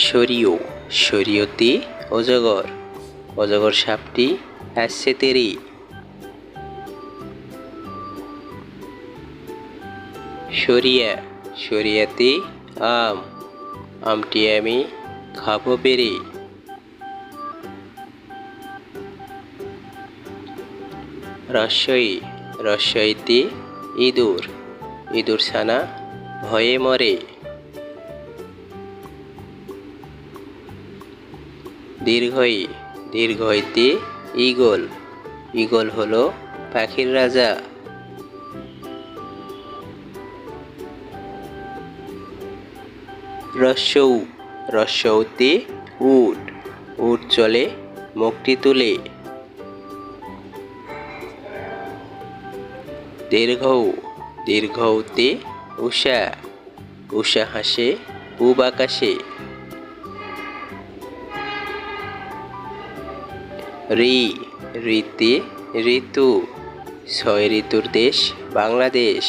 শরীয় শরীয়তে অজগর অজগর সাপটি আসছে তেরে। শরিয়া শরিয়াতে আম আমটি আমি খাবো পেরে। রস্বই রস্বইতে ইঁদুর ইঁদুর ছানা ভয়ে মরে। দীর্ঘই দীর্ঘইতে ঈগল ঈগল হলো পাখির রাজা। রস্যৌ রস্যৌতে উট উট চলে মুখটি তুলে। দীর্ঘৌ দীর্ঘৌতে উষা উষা হাসে পূব আকাশে। ঋ ঋতে ঋতু ছয় ঋতুর দেশ বাংলাদেশ।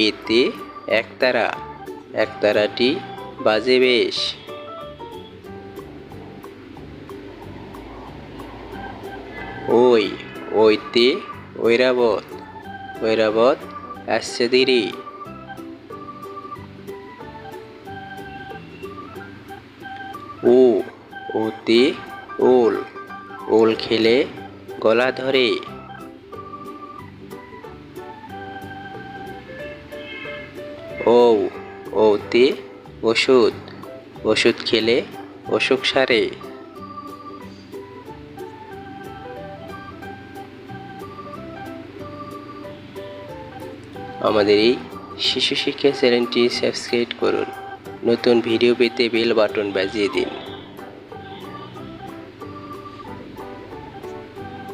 এতে একতারা একতারাটি বাজে বেশ। ওইতে ঐরাবত ঐরাবত আসছে ধীরে। ওতে ওল ওল খেলে গলা ধরে। ওতে ওষুধ ওষুধ খেলে অসুখ সারে। আমাদের এই শিশু শিক্ষা চ্যানেলটি সাবস্ক্রাইব করুন। নতুন ভিডিও পেতে বেল বাটন বাজিয়ে দিন।